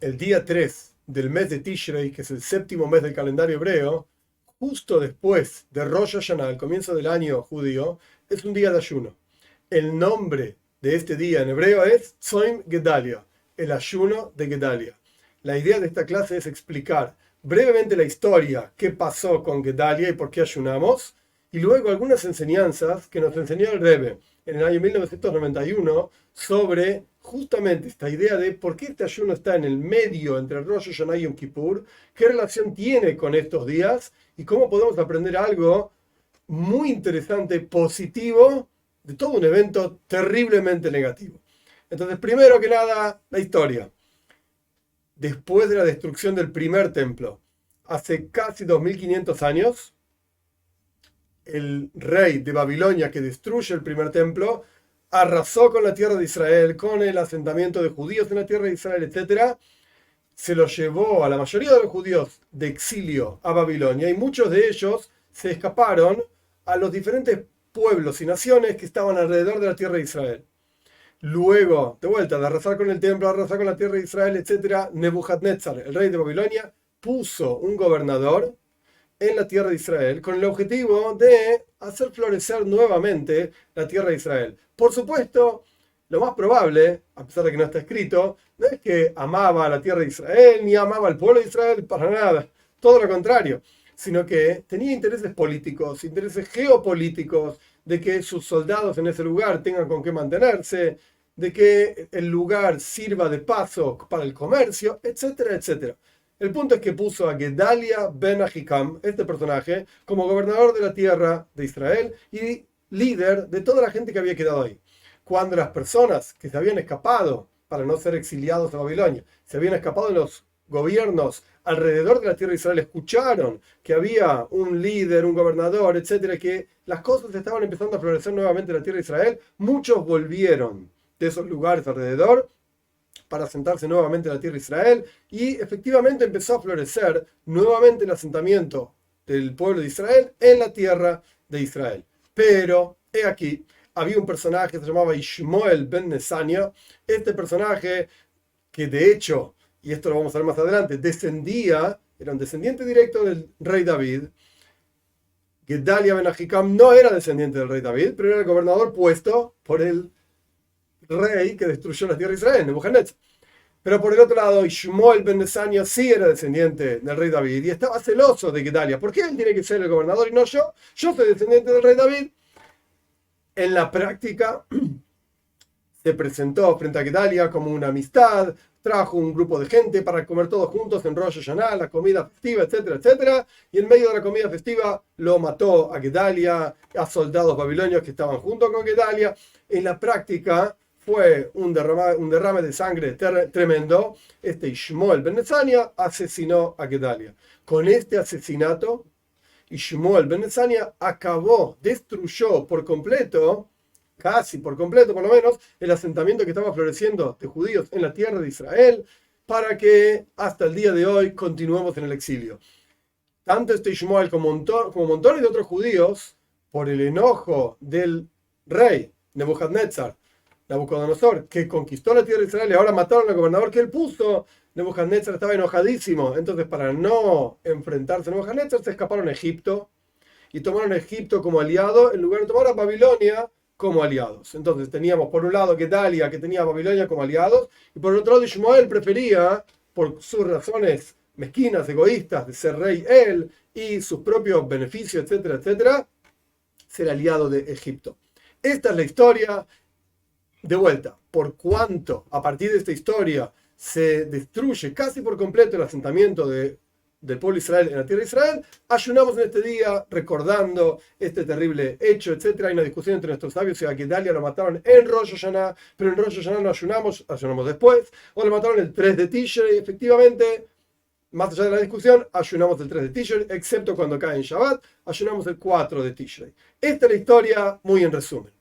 el día 3 del mes de Tishrei, que es el séptimo mes del calendario hebreo, justo después de Rosh Hashanah, el comienzo del año judío, es un día de ayuno. El nombre de este día en hebreo es Tzom Gedalia, el ayuno de Gedalia. La idea de esta clase es explicar brevemente la historia, qué pasó con Gedalia y por qué ayunamos, y luego algunas enseñanzas que nos enseñó el Rebbe en el año 1991 sobre justamente esta idea de por qué este ayuno está en el medio entre Rosh Hashanah y Yom Kippur, qué relación tiene con estos días y cómo podemos aprender algo muy interesante, positivo, de todo un evento terriblemente negativo. Entonces, primero que nada, la historia. Después de la destrucción del primer templo, hace casi 2500 años, el rey de Babilonia que destruye el primer templo arrasó con la tierra de Israel, con el asentamiento de judíos en la tierra de Israel, etc. Se lo llevó a la mayoría de los judíos de exilio a Babilonia y muchos de ellos se escaparon a los diferentes pueblos y naciones que estaban alrededor de la tierra de Israel. Luego, de vuelta, de arrasar con el templo, arrasar con la tierra de Israel, etc., Nebuchadnezzar, el rey de Babilonia, puso un gobernador en la tierra de Israel con el objetivo de hacer florecer nuevamente la tierra de Israel. Por supuesto, lo más probable, a pesar de que no está escrito, no es que amaba a la tierra de Israel ni amaba al pueblo de Israel para nada, todo lo contrario, sino que tenía intereses políticos, intereses geopolíticos, de que sus soldados en ese lugar tengan con qué mantenerse, de que el lugar sirva de paso para el comercio, etcétera, etcétera. El punto es que puso a Gedalia ben Ahikam, este personaje, como gobernador de la tierra de Israel y líder de toda la gente que había quedado ahí. Cuando las personas que se habían escapado para no ser exiliados a Babilonia, se habían escapado de los gobiernos alrededor de la tierra de Israel, escucharon que había un líder, un gobernador, etcétera, que las cosas estaban empezando a florecer nuevamente en la tierra de Israel, muchos volvieron de esos lugares alrededor para asentarse nuevamente en la tierra de Israel y efectivamente empezó a florecer nuevamente el asentamiento del pueblo de Israel en la tierra de Israel. Pero, he aquí, había un personaje que se llamaba Ishmael ben Nesania, este personaje que de hecho, y esto lo vamos a ver más adelante, era un descendiente directo del rey David. Gedalia ben Ahikam no era descendiente del rey David, pero era el gobernador puesto por el rey que destruyó la tierra de Israel, Nebuchadnezzar. Pero por el otro lado, Ishmael ben Nesania sí era descendiente del rey David y estaba celoso de Gedalia. ¿Por qué él tiene que ser el gobernador y no yo? Yo soy descendiente del rey David. En la práctica, se presentó frente a Gedalia como una amistad, trajo un grupo de gente para comer todos juntos en Rosh Hashanah, la comida festiva, etcétera, etcétera, y en medio de la comida festiva lo mató a Gedalia, a soldados babilonios que estaban junto con Gedalia. En la práctica fue un derrame de sangre tremendo. Este Ishmael ben Nesania asesinó a Gedalia. Con este asesinato, Ishmael ben Nesania destruyó por completo, casi por completo por lo menos, el asentamiento que estaba floreciendo de judíos en la tierra de Israel, para que hasta el día de hoy continuemos en el exilio. Tanto este Ishmael como montones de otros judíos, por el enojo del rey Nabucodonosor, que conquistó la tierra de Israel y ahora mataron al gobernador que él puso, Nebuchadnezzar estaba enojadísimo. Entonces, para no enfrentarse a Nebuchadnezzar, se escaparon a Egipto y tomaron a Egipto como aliado en lugar de tomar a Babilonia como aliados. Entonces teníamos por un lado Gedalia, que tenía a Babilonia como aliados, y por otro lado Ishmael prefería, por sus razones mezquinas, egoístas, de ser rey él y sus propios beneficios, etcétera, etcétera, ser aliado de Egipto. Esta es la historia. De vuelta, por cuanto a partir de esta historia se destruye casi por completo el asentamiento del pueblo de Israel en la tierra de Israel, ayunamos en este día recordando este terrible hecho, etc. Hay una discusión entre nuestros sabios si a Gedalia lo mataron en Rosh Hashanah, pero en Rosh Hashanah no ayunamos después, o lo mataron el 3 de Tishrei. Efectivamente, más allá de la discusión, ayunamos el 3 de Tishrei, excepto cuando cae en Shabbat, ayunamos el 4 de Tishrei. Esta es la historia muy en resumen.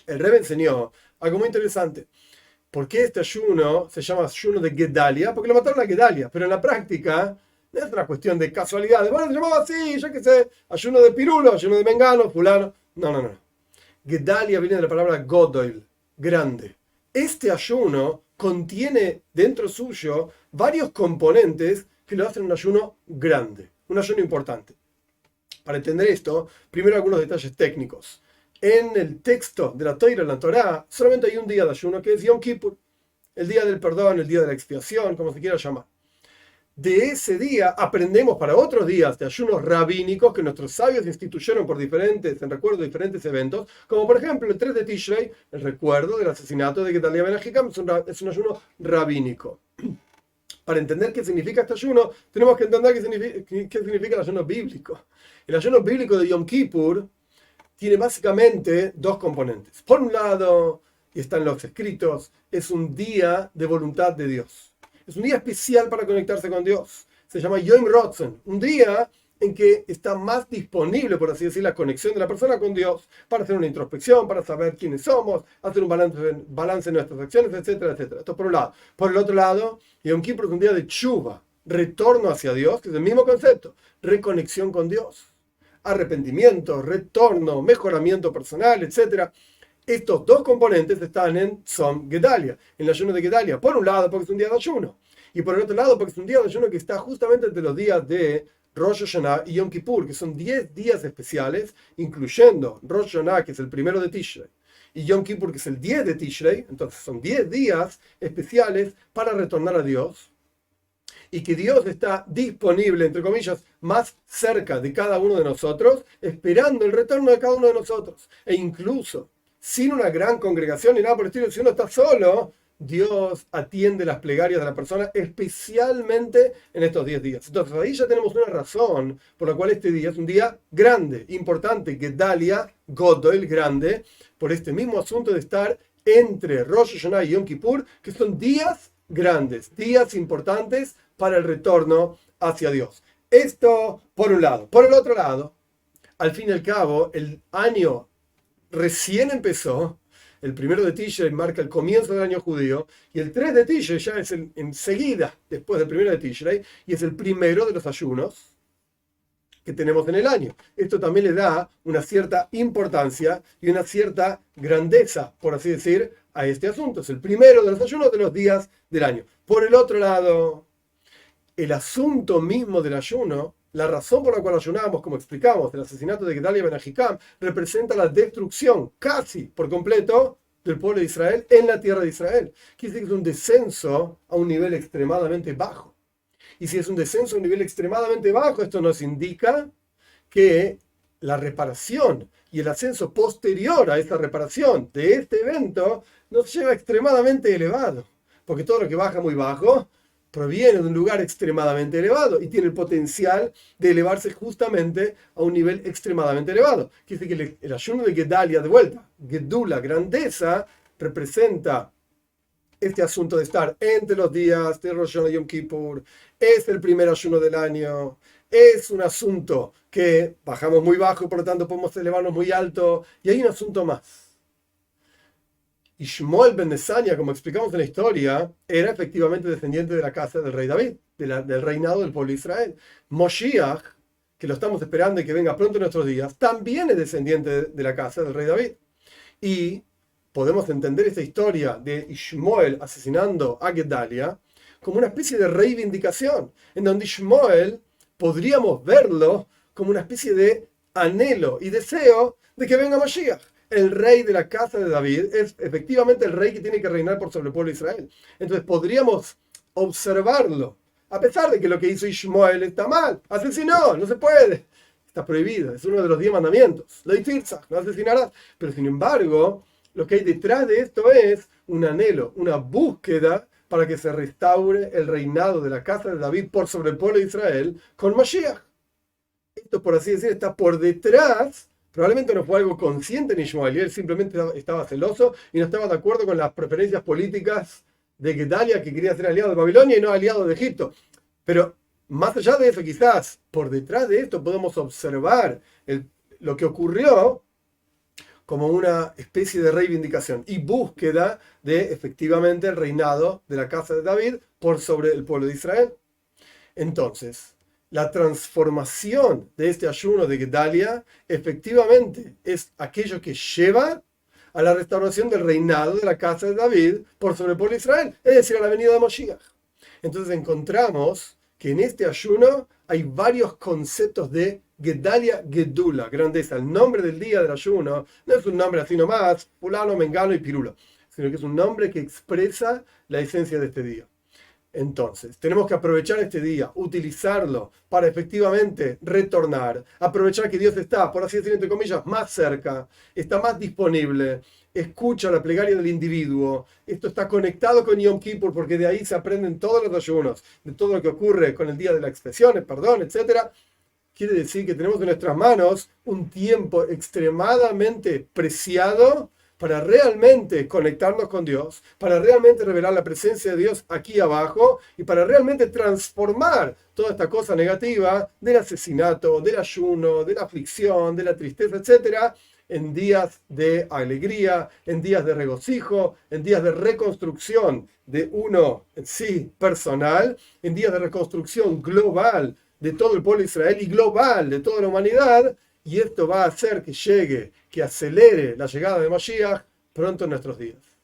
El Rebbe enseñó algo muy interesante. ¿Por qué este ayuno se llama ayuno de Gedalia? Porque lo mataron a Gedalia, pero en la práctica no es una cuestión de casualidad. Bueno, se llamaba así, yo qué sé, ayuno de Pirulo, ayuno de Mengano, fulano. No. Gedalia viene de la palabra Godoil, grande. Este ayuno contiene dentro suyo varios componentes que lo hacen un ayuno grande, un ayuno importante. Para entender esto, primero algunos detalles técnicos. En el texto de la Torá, solamente hay un día de ayuno que es Yom Kippur, el día del perdón, el día de la expiación, como se quiera llamar. De ese día aprendemos para otros días de ayunos rabínicos que nuestros sabios instituyeron en recuerdo de diferentes eventos, como por ejemplo el 3 de Tishrei, el recuerdo del asesinato de Gedalia ben Ahikam, es un ayuno rabínico. Para entender qué significa este ayuno, tenemos que entender qué significa el ayuno bíblico. El ayuno bíblico de Yom Kippur tiene básicamente dos componentes. Por un lado, y está en los escritos, es un día de voluntad de Dios. Es un día especial para conectarse con Dios. Se llama Yom Rotzen, un día en que está más disponible, por así decir, la conexión de la persona con Dios para hacer una introspección, para saber quiénes somos, hacer un balance en nuestras acciones, etcétera, etcétera. Esto por un lado. Por el otro lado, Yom Kippur es un día de tshuva, retorno hacia Dios, que es el mismo concepto, reconexión con Dios, arrepentimiento, retorno, mejoramiento personal, etcétera. Estos dos componentes están en Tzom Gedalia, en el ayuno de Gedalia. Por un lado, porque es un día de ayuno. Y por el otro lado, porque es un día de ayuno que está justamente entre los días de Rosh Hashanah y Yom Kippur, que son 10 días especiales, incluyendo Rosh Hashanah, que es el primero de Tishrei, y Yom Kippur, que es el 10 de Tishrei. Entonces son 10 días especiales para retornar a Dios. Y que Dios está disponible, entre comillas, más cerca de cada uno de nosotros, esperando el retorno de cada uno de nosotros. E incluso sin una gran congregación ni nada por el estilo, si uno está solo, Dios atiende las plegarias de la persona, especialmente en estos 10 días. Entonces ahí ya tenemos una razón por la cual este día es un día grande, importante, Gedalia, Godel, grande, por este mismo asunto de estar entre Rosh Hashanah y Yom Kippur, que son días grandes, días importantes para el retorno hacia Dios. Esto por un lado. Por el otro lado, al fin y al cabo, el año recién empezó. El primero de Tishrei marca el comienzo del año judío, y el 3 de Tishrei ya es enseguida después del primero de Tishrei, y es el primero de los ayunos que tenemos en el año. Esto también le da una cierta importancia y una cierta grandeza, por así decir, a este asunto. Es el primero de los ayunos de los días del año. Por el otro lado, el asunto mismo del ayuno, la razón por la cual ayunamos, como explicamos, el asesinato de Gedalia ben Ahikam, representa la destrucción casi por completo del pueblo de Israel en la tierra de Israel. Quiere decir que es un descenso a un nivel extremadamente bajo. Y si es un descenso a un nivel extremadamente bajo, esto nos indica que la reparación y el ascenso posterior a esta reparación de este evento nos lleva extremadamente elevado. Porque todo lo que baja muy bajo proviene de un lugar extremadamente elevado y tiene el potencial de elevarse justamente a un nivel extremadamente elevado. Quiere decir que el ayuno de Gedalia, de vuelta, Gedula, grandeza, representa este asunto de estar entre los días de Rosh Hashanah y Yom Kippur. Es el primer ayuno del año. Es un asunto que bajamos muy bajo y por lo tanto podemos elevarnos muy alto. Y hay un asunto más. Y Shmuel ben Nesania, como explicamos en la historia, era efectivamente descendiente de la casa del rey David, del reinado del pueblo de Israel. Moshiach, que lo estamos esperando y que venga pronto en nuestros días, también es descendiente de la casa del rey David. Y podemos entender esta historia de Ishmael asesinando a Gedalia como una especie de reivindicación, en donde Ishmael podríamos verlo como una especie de anhelo y deseo de que venga Mashiach. El rey de la casa de David es efectivamente el rey que tiene que reinar por sobre el pueblo de Israel. Entonces podríamos observarlo, a pesar de que lo que hizo Ishmael está mal. Asesinó, no se puede. Está prohibido, es uno de los 10 mandamientos. No asesinarás. Pero sin embargo, lo que hay detrás de esto es un anhelo, una búsqueda para que se restaure el reinado de la casa de David por sobre el pueblo de Israel con Mashiach. Esto, por así decir, está por detrás. Probablemente no fue algo consciente en Ishmael, y él simplemente estaba celoso y no estaba de acuerdo con las preferencias políticas de Gedalia, que quería ser aliado de Babilonia y no aliado de Egipto. Pero más allá de eso, quizás por detrás de esto podemos observar lo que ocurrió como una especie de reivindicación y búsqueda de efectivamente el reinado de la casa de David por sobre el pueblo de Israel. Entonces, la transformación de este ayuno de Gedalia efectivamente es aquello que lleva a la restauración del reinado de la casa de David por sobre el pueblo de Israel, es decir, a la venida de Moshiach. Entonces encontramos que en este ayuno hay varios conceptos de Gedalia Gedula, grandeza. El nombre del día del ayuno no es un nombre así nomás, fulano, mengano y pirulo, sino que es un nombre que expresa la esencia de este día. Entonces, tenemos que aprovechar este día, utilizarlo para efectivamente retornar, aprovechar que Dios está, por así decirlo, entre comillas, más cerca, está más disponible, escucha la plegaria del individuo, esto está conectado con Yom Kippur, porque de ahí se aprenden todos los ayunos, de todo lo que ocurre con el día de la expiación, el perdón, etc. Quiere decir que tenemos en nuestras manos un tiempo extremadamente preciado para realmente conectarnos con Dios, para realmente revelar la presencia de Dios aquí abajo y para realmente transformar toda esta cosa negativa del asesinato, del ayuno, de la aflicción, de la tristeza, etcétera, en días de alegría, en días de regocijo, en días de reconstrucción de uno en sí personal, en días de reconstrucción global de todo el pueblo de Israel y global de toda la humanidad. Y esto va a hacer que llegue, que acelere la llegada de Mashiach pronto en nuestros días.